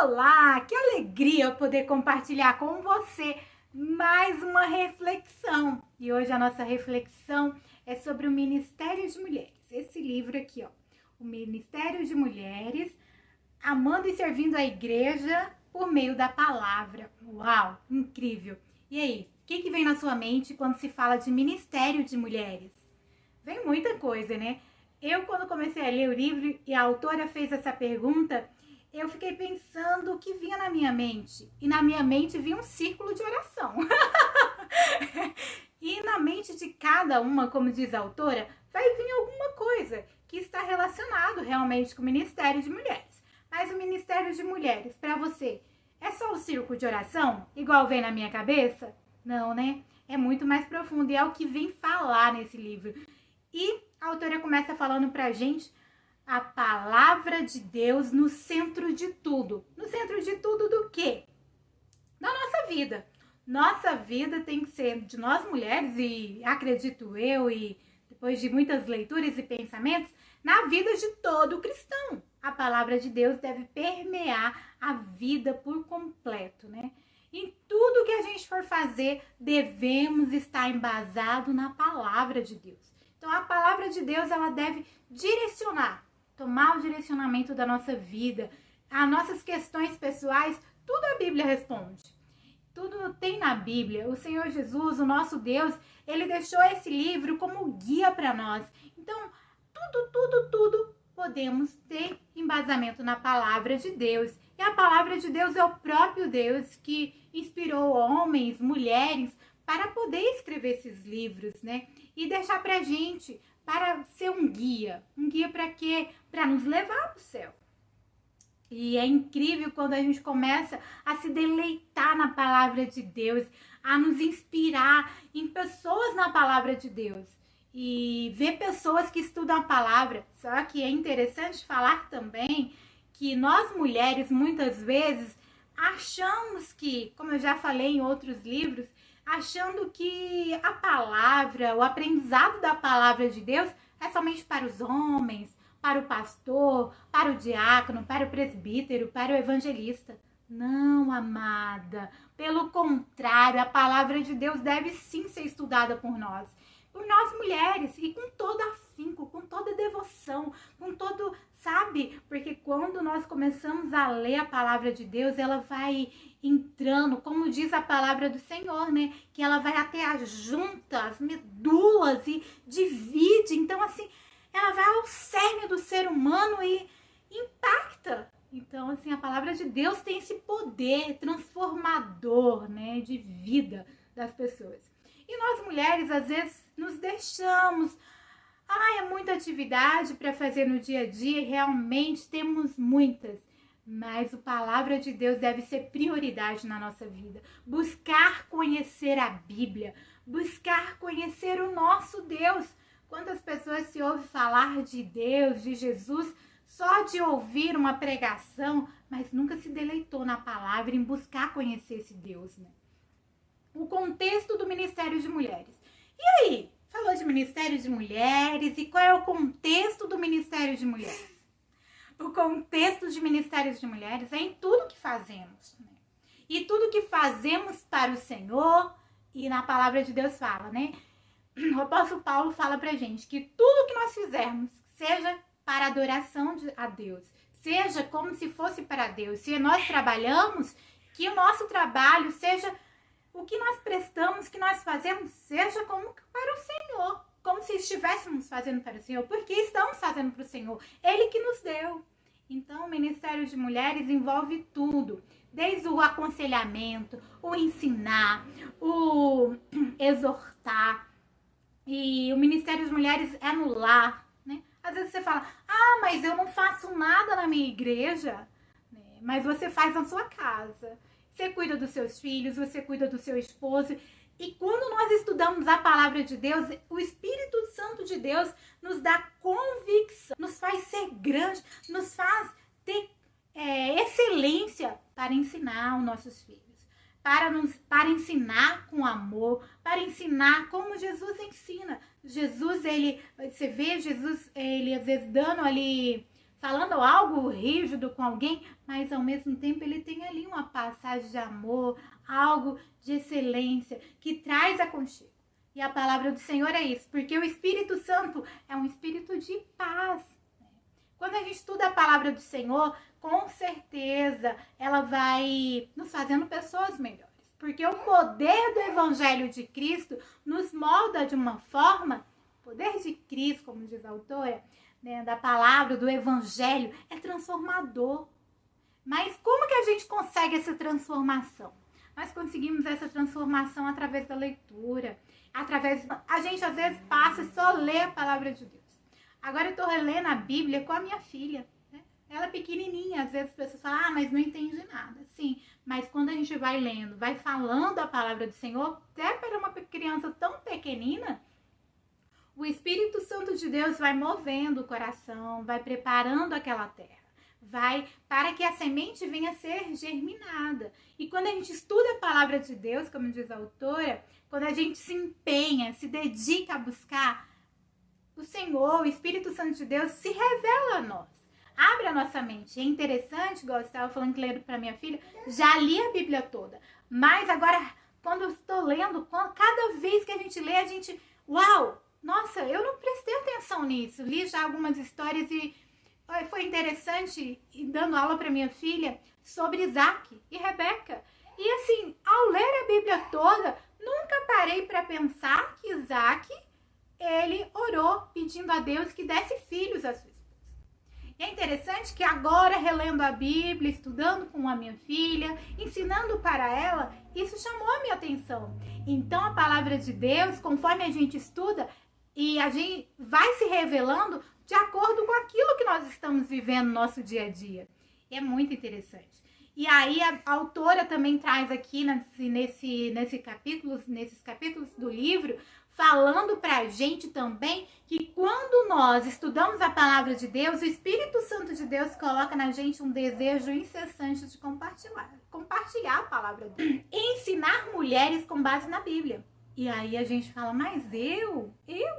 Olá, que alegria poder compartilhar com você mais uma reflexão. E hoje a nossa reflexão é sobre o Ministério de Mulheres. Esse livro aqui, ó, o Ministério de Mulheres, amando e servindo a igreja por meio da palavra. Uau, incrível! E aí, o que vem na sua mente quando se fala de Ministério de Mulheres? Vem muita coisa, né? Eu, quando comecei a ler o livro e a autora fez essa pergunta, eu fiquei pensando o que vinha na minha mente. E na minha mente vinha um círculo de oração. E na mente de cada uma, como diz a autora, vai vir alguma coisa que está relacionado realmente com o Ministério de Mulheres. Mas o Ministério de Mulheres, para você, é só o círculo de oração? Igual vem na minha cabeça? Não, né? É muito mais profundo e é o que vem falar nesse livro. E a autora começa falando pra gente a palavra de Deus no centro de tudo. No centro de tudo do quê? Da nossa vida. Nossa vida tem que ser de nós mulheres, e acredito eu, e depois de muitas leituras e pensamentos, na vida de todo cristão. A palavra de Deus deve permear a vida por completo, né? Em tudo que a gente for fazer, devemos estar embasado na palavra de Deus. Então, a palavra de Deus, ela deve direcionar, tomar o direcionamento da nossa vida, as nossas questões pessoais, tudo a Bíblia responde. Tudo tem na Bíblia. O Senhor Jesus, o nosso Deus, ele deixou esse livro como guia para nós. Então, tudo podemos ter embasamento na palavra de Deus. E a palavra de Deus é o próprio Deus que inspirou homens, mulheres, para poder escrever esses livros, né? E deixar pra gente, para ser um guia. Um guia para quê? Para nos levar para o céu. E é incrível quando a gente começa a se deleitar na palavra de Deus, a nos inspirar em pessoas na palavra de Deus. E ver pessoas que estudam a palavra. Só que é interessante falar também que nós mulheres, muitas vezes, achamos que, como eu já falei em outros livros, achando que a palavra, o aprendizado da palavra de Deus é somente para os homens, para o pastor, para o diácono, para o presbítero, para o evangelista. Não, amada. Pelo contrário, a palavra de Deus deve sim ser estudada por nós mulheres, e com todo afinco, com toda devoção, com todo, sabe? Porque quando nós começamos a ler a palavra de Deus, ela vai entrando, como diz a palavra do Senhor, né? Que ela vai até as juntas, as medulas e divide. Então, assim, ela vai ao cerne do ser humano e impacta. Então, assim, a palavra de Deus tem esse poder transformador, né? De vida das pessoas. E nós mulheres, às vezes, nos deixamos. É muita atividade para fazer no dia a dia, realmente temos muitas. Mas a palavra de Deus deve ser prioridade na nossa vida. Buscar conhecer a Bíblia, buscar conhecer o nosso Deus. Quantas pessoas se ouvem falar de Deus, de Jesus, só de ouvir uma pregação, mas nunca se deleitou na palavra em buscar conhecer esse Deus, né? O contexto do Ministério de Mulheres. E aí? Falou de Ministério de Mulheres, e qual é o contexto do Ministério de Mulheres? O contexto de Ministério de Mulheres é em tudo que fazemos, né? E tudo que fazemos para o Senhor, e na palavra de Deus fala, né? O apóstolo Paulo fala pra gente que tudo que nós fizermos, seja para adoração a Deus, seja como se fosse para Deus. Se nós trabalhamos, que o nosso trabalho seja... O que nós prestamos, que nós fazemos, seja como para o Senhor. Como se estivéssemos fazendo para o Senhor. Porque estamos fazendo para o Senhor. Ele que nos deu. Então, o Ministério de Mulheres envolve tudo. Desde o aconselhamento, o ensinar, o exortar. E o Ministério de Mulheres é no lar, né? Às vezes você fala, mas eu não faço nada na minha igreja. Mas você faz na sua casa. Você cuida dos seus filhos, você cuida do seu esposo. E quando nós estudamos a palavra de Deus, o Espírito Santo de Deus nos dá convicção, nos faz ser grande, nos faz ter excelência para ensinar os nossos filhos. Para ensinar com amor, para ensinar como Jesus ensina. Jesus, você vê Jesus, ele às vezes dando ali falando algo rígido com alguém, mas ao mesmo tempo ele tem ali uma passagem de amor, algo de excelência, que traz aconchego. E a palavra do Senhor é isso, porque o Espírito Santo é um espírito de paz. Quando a gente estuda a palavra do Senhor, com certeza ela vai nos fazendo pessoas melhores. Porque o poder do Evangelho de Cristo nos molda de uma forma, o poder de Cristo, como diz a autora, né, da palavra, do Evangelho, é transformador. Mas como que a gente consegue essa transformação? Nós conseguimos essa transformação através da leitura, a gente às vezes passa e só lê a palavra de Deus. Agora eu tô relendo a Bíblia com a minha filha, né? Ela é pequenininha, às vezes as pessoas falam, mas não entende nada. Sim, mas quando a gente vai lendo, vai falando a palavra do Senhor, até para uma criança tão pequenina, o Espírito Santo de Deus vai movendo o coração, vai preparando aquela terra, vai para que a semente venha a ser germinada. E quando a gente estuda a palavra de Deus, como diz a autora, quando a gente se empenha, se dedica a buscar, o Senhor, o Espírito Santo de Deus se revela a nós. Abre a nossa mente. É interessante, igual eu estava falando que lendo para minha filha, já li a Bíblia toda. Mas agora, quando eu estou lendo, cada vez que a gente lê, a gente... Uau! Nossa, eu não prestei atenção nisso. Li já algumas histórias e foi interessante, dando aula para minha filha, sobre Isaac e Rebeca. E assim, ao ler a Bíblia toda, nunca parei para pensar que Isaac, ele orou pedindo a Deus que desse filhos à sua esposa. E é interessante que agora, relendo a Bíblia, estudando com a minha filha, ensinando para ela, isso chamou a minha atenção. Então, a palavra de Deus, conforme a gente estuda, e a gente vai se revelando de acordo com aquilo que nós estamos vivendo no nosso dia a dia. E é muito interessante. E aí a autora também traz aqui nesses capítulos do livro, falando pra gente também que quando nós estudamos a palavra de Deus, o Espírito Santo de Deus coloca na gente um desejo incessante de compartilhar a palavra dele. E ensinar mulheres com base na Bíblia. E aí a gente fala, mas eu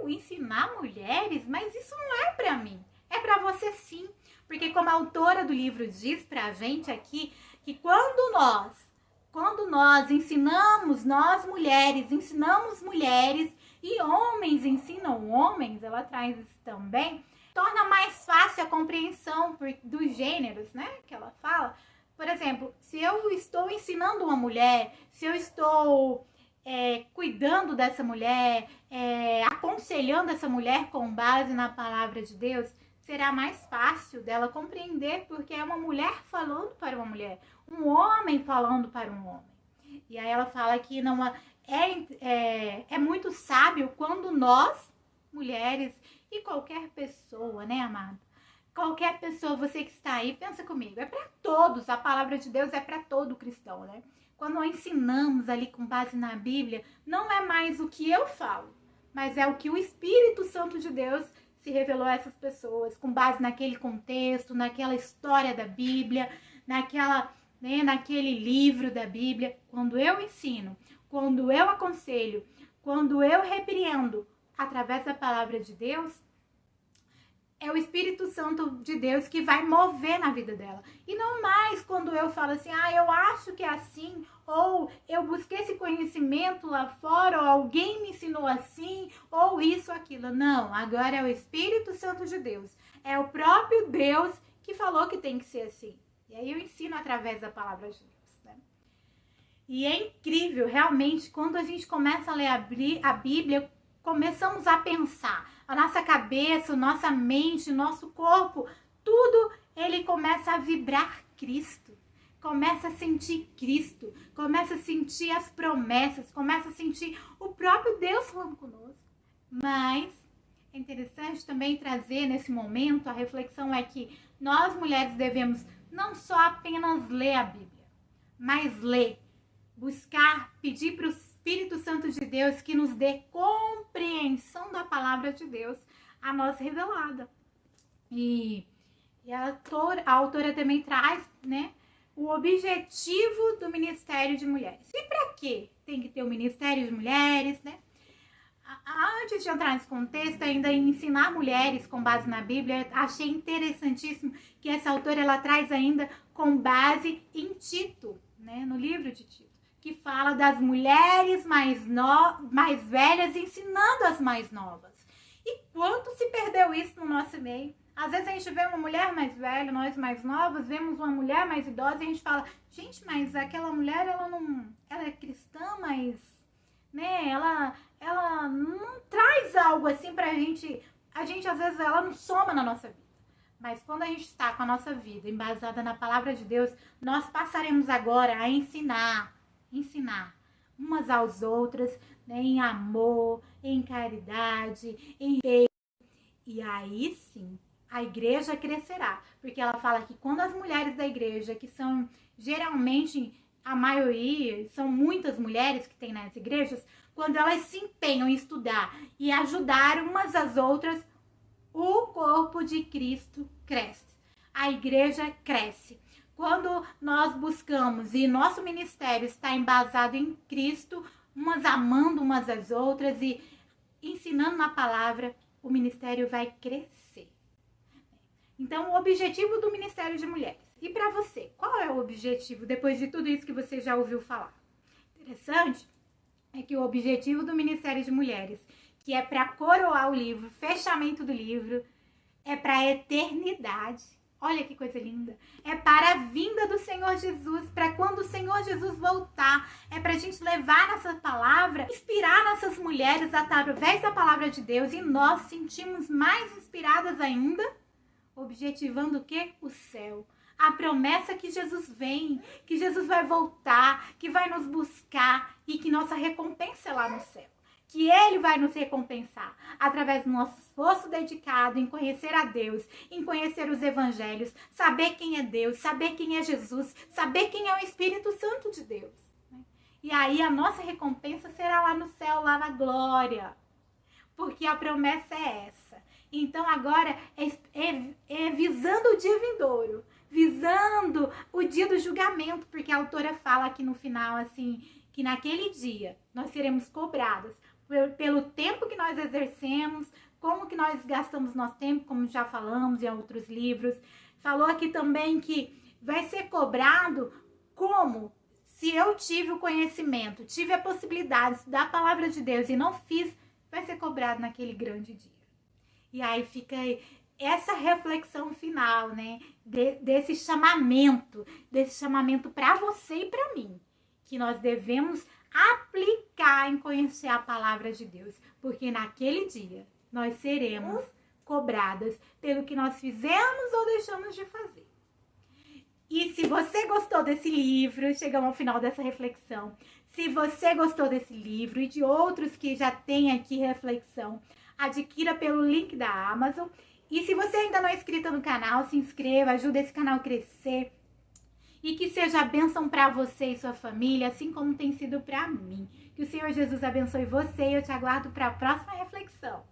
ensinar mulheres? Mas isso não é pra mim. É pra você sim. Porque como a autora do livro diz pra gente aqui, que quando nós ensinamos, nós mulheres, ensinamos mulheres e homens ensinam homens, ela traz isso também, torna mais fácil a compreensão dos gêneros, né, que ela fala. Por exemplo, se eu estou ensinando uma mulher, se eu estou cuidando dessa mulher, aconselhando essa mulher com base na palavra de Deus, será mais fácil dela compreender, porque é uma mulher falando para uma mulher, um homem falando para um homem. E aí ela fala que não é muito sábio quando nós, mulheres, e qualquer pessoa, né, amado? Qualquer pessoa, você que está aí, pensa comigo, é para todos, a palavra de Deus é para todo cristão, né? Quando nós ensinamos ali com base na Bíblia, não é mais o que eu falo, mas é o que o Espírito Santo de Deus se revelou a essas pessoas, com base naquele contexto, naquela história da Bíblia, naquele livro da Bíblia. Quando eu ensino, quando eu aconselho, quando eu repreendo através da palavra de Deus, é o Espírito Santo de Deus que vai mover na vida dela. E não mais quando eu falo assim, eu acho que é assim, ou eu busquei esse conhecimento lá fora, ou alguém me ensinou assim, ou isso, aquilo. Não, agora é o Espírito Santo de Deus. É o próprio Deus que falou que tem que ser assim. E aí eu ensino através da palavra de Deus, né? E é incrível, realmente, quando a gente começa a ler a Bíblia, começamos a pensar. A nossa cabeça, a nossa mente, o nosso corpo, tudo ele começa a vibrar Cristo. Começa a sentir Cristo, começa a sentir as promessas, começa a sentir o próprio Deus falando conosco. Mas é interessante também trazer nesse momento, a reflexão é que nós mulheres devemos não só apenas ler a Bíblia, mas ler, buscar, pedir para o Espírito Santo de Deus que nos dê compreensão da palavra de Deus a nós revelada. E a autora também traz, né, o objetivo do Ministério de Mulheres. E para quê tem que ter o Ministério de Mulheres, né? Antes de entrar nesse contexto, ainda em ensinar mulheres com base na Bíblia, achei interessantíssimo que essa autora ela traz ainda com base em Tito, né, no livro de Tito, que fala das mulheres mais velhas ensinando as mais novas. E quanto se perdeu isso no nosso meio? Às vezes a gente vê uma mulher mais velha, nós mais novas, vemos uma mulher mais idosa e a gente fala, gente, mas aquela mulher, ela é cristã, mas, né, ela não traz algo assim pra gente, às vezes ela não soma na nossa vida. Mas quando a gente está com a nossa vida embasada na palavra de Deus, nós passaremos agora a ensinar umas às outras, né, em amor, em caridade, em respeito. E aí sim, a igreja crescerá. Porque ela fala que quando as mulheres da igreja, que são geralmente a maioria, são muitas mulheres que tem nas igrejas, quando elas se empenham em estudar e ajudar umas às outras, o corpo de Cristo cresce. A igreja cresce. Quando nós buscamos e nosso ministério está embasado em Cristo, umas amando umas às outras e ensinando na palavra, o ministério vai crescer. Então, o objetivo do Ministério de Mulheres. E para você, qual é o objetivo depois de tudo isso que você já ouviu falar? Interessante é que o objetivo do Ministério de Mulheres, que é para coroar o livro, fechamento do livro, é para a eternidade. Olha que coisa linda. É para a vinda do Senhor Jesus, para quando o Senhor Jesus voltar. É para a gente levar nessa palavra, inspirar nossas mulheres através da palavra de Deus e nós sentimos mais inspiradas ainda, objetivando o quê? O céu. A promessa que Jesus vem, que Jesus vai voltar, que vai nos buscar e que nossa recompensa é lá no céu. Que Ele vai nos recompensar através do nosso esforço dedicado em conhecer a Deus, em conhecer os evangelhos, saber quem é Deus, saber quem é Jesus, saber quem é o Espírito Santo de Deus. E aí a nossa recompensa será lá no céu, lá na porque a promessa é essa. Então agora é visando o dia vindouro, visando o dia do julgamento, porque a autora fala aqui no final assim, que naquele dia nós seremos cobradas pelo tempo que nós exercemos, como que nós gastamos nosso tempo, como já falamos em outros livros. Falou aqui também que vai ser cobrado como se eu tive o conhecimento, tive a possibilidade da palavra de Deus e não fiz, vai ser cobrado naquele grande dia. E aí fica essa reflexão final, né, desse chamamento para você e para mim, que nós devemos aplicar em conhecer a palavra de Deus, porque naquele dia nós seremos cobradas pelo que nós fizemos ou deixamos de fazer. E se você gostou desse livro, chegamos ao final dessa reflexão, se você gostou desse livro e de outros que já tem aqui reflexão, adquira pelo link da Amazon. E se você ainda não é inscrita no canal, se inscreva, ajuda esse canal a crescer. E que seja bênção para você e sua família, assim como tem sido para mim. Que o Senhor Jesus abençoe você e eu te aguardo para a próxima reflexão.